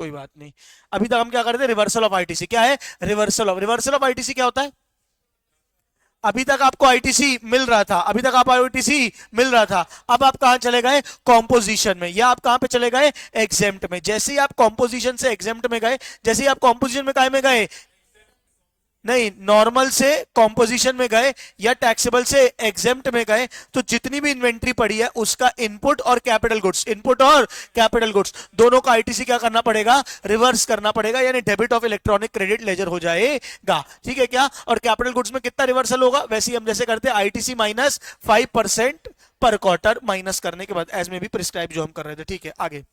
कोई बात नहीं। अभी तक हम क्या कर रहे थे, रिवर्सल ऑफ आईटीसी। क्या है रिवर्सल ऑफ आईटीसी क्या होता है? अभी तक आपको आईटीसी मिल रहा था, अभी तक आप आईटीसी मिल रहा था, अब आप कहां चले गए, कॉम्पोजिशन में, या आप कहां पे चले गए, एग्जेम्प्ट में। जैसे ही आप कॉम्पोजिशन से एग्जेम्प्ट में गए, जैसे ही आप कॉम्पोजिशन में काय में गए, नहीं, नॉर्मल से कॉम्पोजिशन में गए या टैक्सेबल से एग्जेम्प्ट में गए, तो जितनी भी इन्वेंट्री पड़ी है उसका इनपुट और कैपिटल गुड्स, इनपुट और कैपिटल गुड्स दोनों का आईटीसी क्या करना पड़ेगा, रिवर्स करना पड़ेगा, यानी debit of electronic credit ledger हो जाएगा। ठीक है क्या? और कैपिटल गुड्स में कितना रिवर्सल होगा, वैसे ही हम जैसे करते हैं आईटीसी माइनस 5% पर क्वार्टर, माइनस करने के बाद एज में भी प्रिस्क्राइब जो हम कर रहे थे। ठीक है, आगे।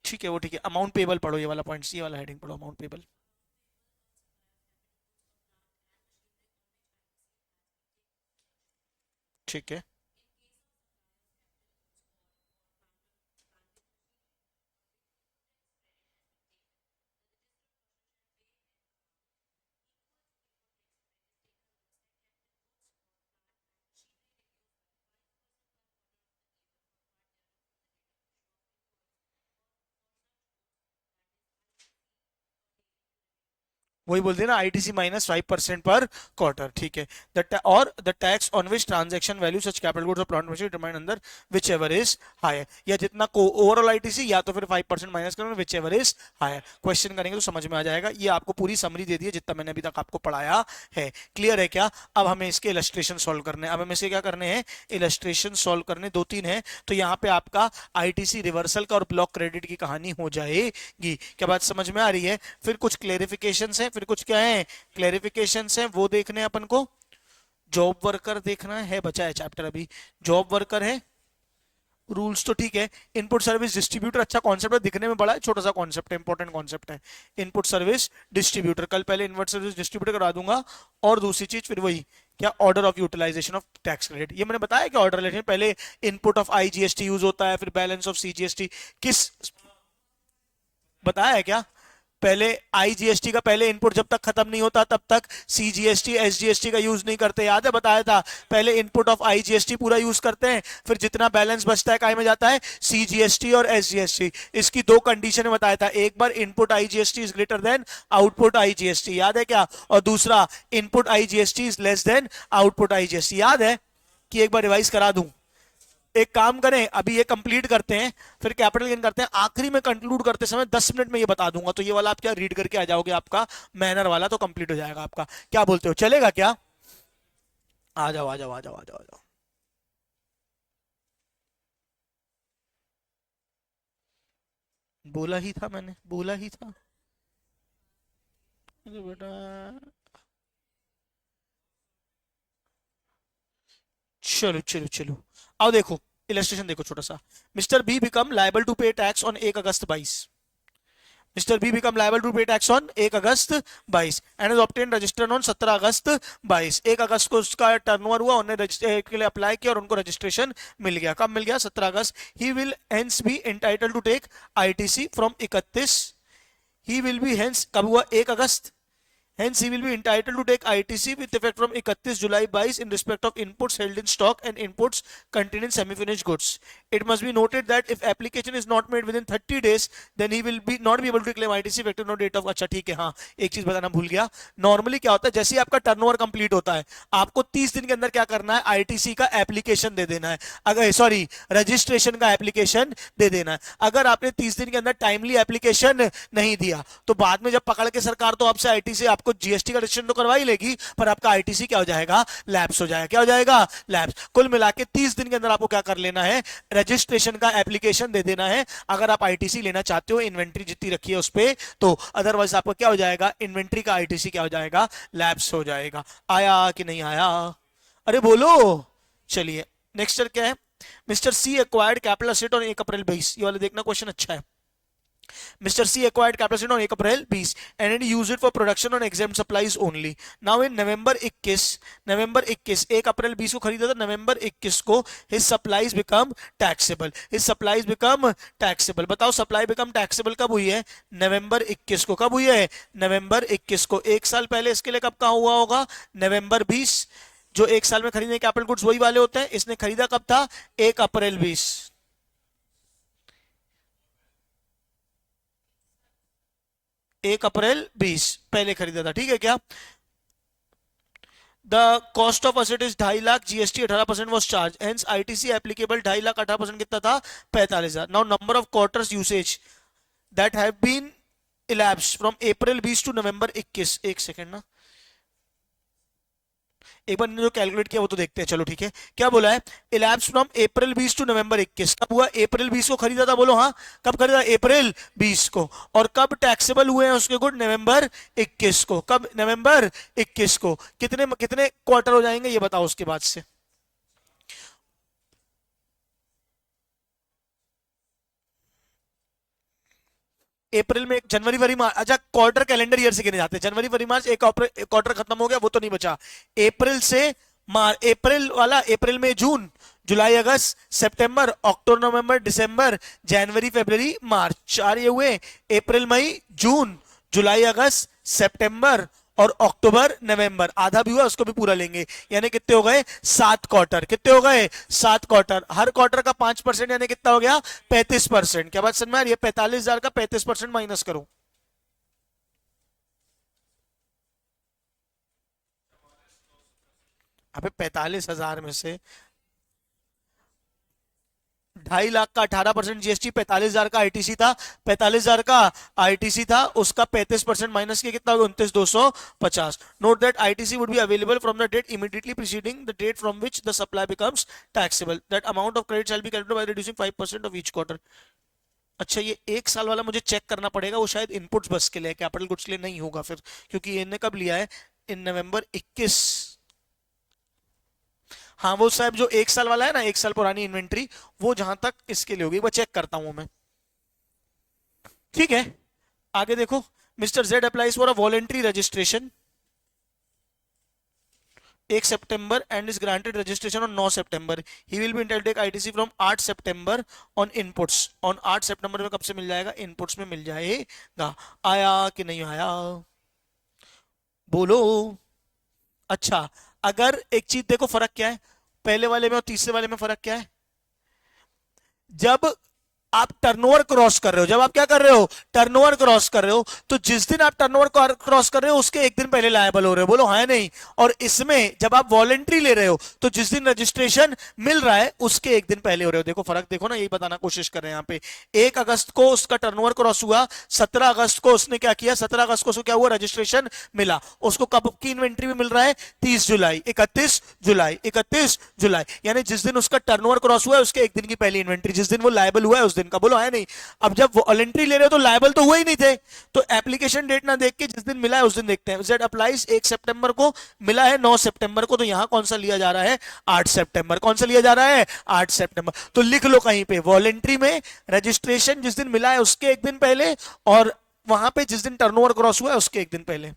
ठीक है, वो ठीक है। अमाउंट पेबल पढ़ो, ये वाला पॉइंट, ये वाला हेडिंग पढ़ो, अमाउंट पेबल। ठीक है। वही बोलते हैं ना, आईटीसी माइनस 5% पर क्वार्टर। ठीक है। और the tax on which transaction value such capital goods और प्लांट मशीनरी डिटरमाइन अंदर विच एवर इज हायर, या जितना को ओवरऑल आईटीसी या तो फिर 5% माइनस करेंगे, whichever is higher. Question करेंगे तो समझ में आ जाएगा। ये आपको पूरी समरी दे दी है जितना मैंने अभी तक आपको पढ़ाया है। क्लियर है क्या? अब हमें इसके इलस्ट्रेशन सॉल्व करने हैं। अब हमें इसके क्या करने हैं, इलस्ट्रेशन सॉल्व करने, 2-3 है। तो यहाँ पे आपका आईटीसी रिवर्सल का और ब्लॉक क्रेडिट की कहानी हो जाएगी। क्या बात समझ में आ रही है? फिर कुछ क्लेरिफिकेशंस हैं, फिर कुछ क्या है, क्लेरिफिकेशंस हैं, वो देखने हैं अपन को। जॉब वर्कर देखना है, बचा है चैप्टर अभी। जॉब वर्कर है, रूल्स तो ठीक है। इनपुट सर्विस डिस्ट्रीब्यूटर, अच्छा कॉन्सेप्ट है, दिखने में बड़ा है, छोटा सा कॉन्सेप्ट है, इंपॉर्टेंट कॉन्सेप्ट है। इनपुट सर्विस डिस्ट्रीब्यूटर, कल पहले इनवर्ट सर्विस डिस्ट्रीब्यूटर करा दूंगा। और दूसरी चीज फिर वही, क्या, order of utilization of tax credit. ये मैंने बताया कि ऑर्डर रिलेशन पहले इनपुट ऑफ आईजीएसटी यूज होता है, फिर बैलेंस ऑफ सीजीएसटी। किस, बताया है क्या? पहले आईजीएसटी का पहले इनपुट जब तक खत्म नहीं होता तब तक सीजीएसटी एसजीएसटी का यूज नहीं करते, याद है? बताया था। पहले इनपुट ऑफ आईजीएसटी पूरा यूज करते हैं, फिर जितना बैलेंस बचता है काय में जाता है, सीजीएसटी और एसजीएसटी। इसकी दो कंडीशन बताया था, एक बार input IGST is greater than output IGST, याद है क्या? और दूसरा input IGST is less than output IGST, याद है? कि एक बार रिवाइज करा दूं। एक काम करें, अभी ये कंप्लीट करते हैं, फिर कैपिटल गेन करते हैं, आखिरी में कंक्लूड करते समय 10 मिनट में ये बता दूंगा, तो ये वाला आप क्या रीड करके आ जाओगे, आपका मैनर वाला तो कंप्लीट हो जाएगा आपका। क्या बोलते हो, चलेगा क्या? आ जाओ आ जाओ आ जाओ आ जाओ आ जाओ। बोला ही था मैंने, बोला ही था। अरे बेटा, चलो चलो चलो, आओ देखो, इलस्ट्रेशन देखो छोटा सा। Mister B become liable to pay tax on 1 August 22। Mister B become liable to pay tax on 1 August 22 and is obtain registered on 17 August 22। 1 अगस्त को उसका टर्नओवर हुआ, उन्होंने रजिस्टर के लिए अप्लाई किया और उनको रजिस्ट्रेशन मिल गया। कब मिल गया? 17 अगस्त। He will hence be entitle to take ITC from 31। He will be hence, कब हुआ? 1 अगस्त। Hence, he will be entitled to take ITC with effect from 31 July 22 in respect of inputs held in stock and inputs contained in semi-finished goods. It must be noted that if application is not made within 30 days, then he will be not be able to claim ITC effective no date of। अच्छा ठीक है, हाँ एक चीज बताना भूल गया। Normally क्या होता है, जैसे ही आपका टर्नओवर कंप्लीट होता है, आपको 30 दिन के अंदर क्या करना है, आईटीसी का एप्लीकेशन दे देना है। अगर सॉरी, रजिस्ट्रेशन का एप्लीकेशन दे देना है। अगर आपने 30 दिन के अंदर टाइमली एप्लीकेशन नहीं दिया, तो बाद में जब पकड़ के सरकार तो आपसे आईटीसी, आपको जीएसटी का रजिस्ट्रेशन तो करवा ही लेगी, पर आपका आईटीसी क्या हो जाएगा, लैप्स हो जाएगा। क्या हो जाएगा? लैप्स। कुल मिला के 30 दिन के अंदर आपको क्या कर लेना है, रजिस्ट्रेशन का एप्लीकेशन दे देना है, अगर आप आईटीसी लेना चाहते हो इन्वेंट्री जितनी रखी है उस पर। तो अदरवाइज आपको क्या हो जाएगा, इन्वेंट्री का आईटीसी क्या हो जाएगा, लैप्स हो जाएगा। आया कि नहीं आया? अरे बोलो। चलिए नेक्स्ट क्या है, mister C acquired capital asset on 1 April 22। ये वाला देखना, क्वेश्चन अच्छा है। Mr. C acquired capacity on 1 April 20 and he used it for production on exempt supplies only. Now in November 21, 1 अप्रैल 20 को खरीदा था, नवंबर 21 को his supplies become taxable. His supplies become taxable. बताओ सप्लाई बिकम टैक्सेबल कब हुई है? नवंबर 21 को। कब हुई है? नवंबर 21 को। एक साल पहले इसके लिए कब कहा हुआ होगा? नवंबर 20। जो एक साल में खरीदने कैपिटल गुड्स वही वाले होते हैं। इसने खरीदा कब था? 1 अप्रैल 20। 1 अप्रैल 20 पहले खरीदा था, ठीक है क्या? The cost of asset is 2.5 lakh, GST 18% was charge, hence ITC applicable 2.5 lakh, 18% कितना था? 45,000। Now number of quarters usage that have been elapse from April 20 to November 21। एक सेकेंड ना, एक बार जो कैलकुलेट किया वो तो देखते हैं। चलो ठीक है, क्या बोला है? Elapse from April 20 to November 21। कब हुआ? अप्रैल 20 को खरीदा था, बोलो हाँ। कब खरीदा? अप्रैल 20 को। और कब टैक्सेबल हुए हैं उसके गुड? नवंबर 21 को। कब? नवंबर 21 को। कितने कितने क्वार्टर हो जाएंगे ये बताओ उसके बाद से। अप्रैल में जनवरी फरवरी मार्च, अच्छा क्वार्टर कैलेंडर ईयर से गिने जाते हैं। जनवरी फरवरी मार्च, एक क्वार्टर खत्म हो गया, वो तो नहीं बचा। अप्रैल से मार्च, अप्रैल वाला, अप्रैल में जून, जुलाई अगस्त सितंबर अक्टूबर नवंबर दिसंबर जनवरी फरवरी मार्च, 4 ये हुए। अप्रैल मई जून जुलाई अगस्त सितंबर और अक्टूबर नवंबर, आधा भी हुआ उसको भी पूरा लेंगे, यानी कितने हो गए? 7 क्वार्टर। कितने हो गए? 7 क्वार्टर। हर क्वार्टर का 5% यानी कितना हो गया? 35%। क्या बात समझ में आ रही है? 45,000 का 35% माइनस करो। अबे 45,000 में से 2.5 लाख का 18% जीएसटी, 45,000 का आईटीसी था, 45,000 का आईटीसी था, उसका 35% माइनस किया, कितना होगा? 29,250। Note that ITC would be available from the date immediately preceding the date from which the supply becomes taxable. That amount of credit shall be calculated by reducing 5% of each quarter. अच्छा, ये एक साल वाला मुझे check करना पड़ेगा, वो शायद इनपुट्स बस के लिए, कैपिटल गुड्स के लिए नहीं होगा फिर, क्योंकि इन्हें कब लिया है? इन नवंबर 21। हाँ वो साहब जो एक साल वाला है ना, एक साल पुरानी इन्वेंट्री, वो जहां तक इसके लिए होगी, वो चेक करता हूं मैं। ठीक है, आगे देखो। Mister Z applies for a voluntary registration 1 September and is granted registration on 9 September. He will be intend take ITC from 8 September on inputs. On 8 सितंबर में कब से मिल जाएगा? इनपुट्स में मिल जाएगा। आया कि नहीं आया? बोलो। अच्छा, अगर एक चीज देखो, फर्क क्या है पहले वाले में और तीसरे वाले में? फर्क क्या है? जब आप टर्नओवर क्रॉस कर रहे हो, जब आप क्या कर रहे हो? टर्नओवर क्रॉस कर रहे हो, तो जिस दिन आप टर्नओवर क्रॉस कर रहे हो उसके एक दिन पहले लायबल हो रहे हो, बोलो हाँ नहीं? और इसमें जब आप वॉलेंट्री ले रहे हो तो जिस दिन रजिस्ट्रेशन मिल रहा है उसके एक दिन पहले हो रहे हो। देखो फर्क देखो ना, यही बताना कोशिश कर रहे हैं यहाँ पे। 1 अगस्त को उसका टर्नओवर क्रॉस हुआ, 17 अगस्त को उसने क्या किया? 17 अगस्त को उसको क्या हुआ? रजिस्ट्रेशन मिला। उसको कब की इन्वेंट्री में मिल रहा है? 30 जुलाई, 31 जुलाई, 31 जुलाई, यानी जिस दिन उसका टर्नओवर क्रॉस हुआ है उसके एक दिन की पहली इन्वेंट्री, जिस दिन वो लायबल हुआ है उस दिन का, बोलो है नहीं? अब जब वॉलेंट्री ले रहे हो तो लायबल तो हुए ही नहीं थे, तो एप्लीकेशन डेट ना देख के जिस दिन मिला है उस दिन देखते हैं। जेड अप्लाइज 1 सितंबर को, मिला है 9 सितंबर को, तो यहां कौन सा लिया जा रहा है? 8 सितंबर। कौन सा लिया जा रहा है? 8 सितंबर। तो लिख लो कहीं पे, वॉलेंट्री में रजिस्ट्रेशन जिस दिन मिला है उसके एक दिन पहले, और वहां पे जिस दिन टर्नओवर क्रॉस हुआ है उसके एक दिन पहले।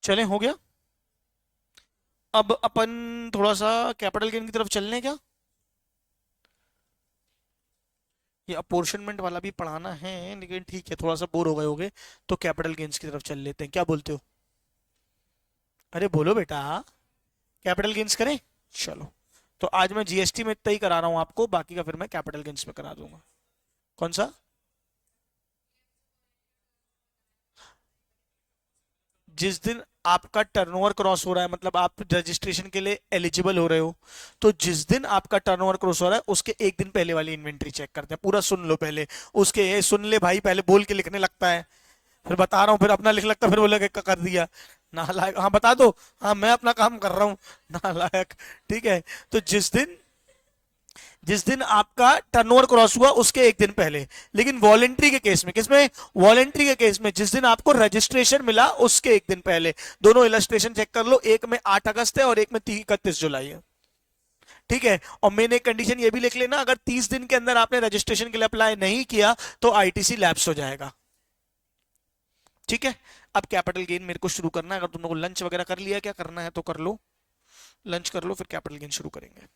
चले, हो गया। अब अपन थोड़ा सा कैपिटल गेन की तरफ चलने क्या? ये अपोर्शनमेंट वाला भी पढ़ाना है, लेकिन ठीक है, थोड़ा सा बोर हो गए होगे, तो कैपिटल गेन्स की तरफ चल लेते हैं, क्या बोलते हो? अरे बोलो बेटा, कैपिटल गेन्स करें? चलो, तो आज मैं जीएसटी में इतना ही करा रहा हूं आपको, बाकी का फिर मैं कैपिटल गेन्स में करा दूंगा। कौन सा? जिस दिन आपका टर्नओवर क्रॉस हो रहा है, मतलब आप रजिस्ट्रेशन के लिए एलिजिबल हो रहे हो, तो जिस दिन आपका टर्नओवर क्रॉस हो रहा है उसके एक दिन पहले वाली इन्वेंट्री चेक करते हैं। पूरा सुन लो पहले, उसके ये सुन ले भाई, पहले बोल के लिखने लगता है, फिर बता रहा हूँ, फिर अपना लिख लगता, फिर बोले कर दिया नालायक। हाँ बता दो, हाँ मैं अपना काम कर रहा हूँ नालायक। ठीक है, तो जिस दिन आपका टर्नओवर क्रॉस हुआ उसके एक दिन पहले। लेकिन वॉलेंट्री के केस में, किसमें? वॉलेंट्री के केस में जिस दिन आपको रजिस्ट्रेशन मिला उसके एक दिन पहले। दोनों इलस्ट्रेशन चेक कर लो, एक में 8 अगस्त है और एक में 31 जुलाई है। ठीक है, और मैंने कंडीशन ये भी लिख लेना, अगर 30 दिन के अंदर आपने रजिस्ट्रेशन के लिए अप्लाई नहीं किया तो आईटीसी लैप्स हो जाएगा। ठीक है, अब कैपिटल गेन मेरे को शुरू करना है। अगर तुम लोग लंच वगैरह कर लिया, क्या करना है तो कर लो, लंच कर लो, फिर कैपिटल गेन शुरू करेंगे।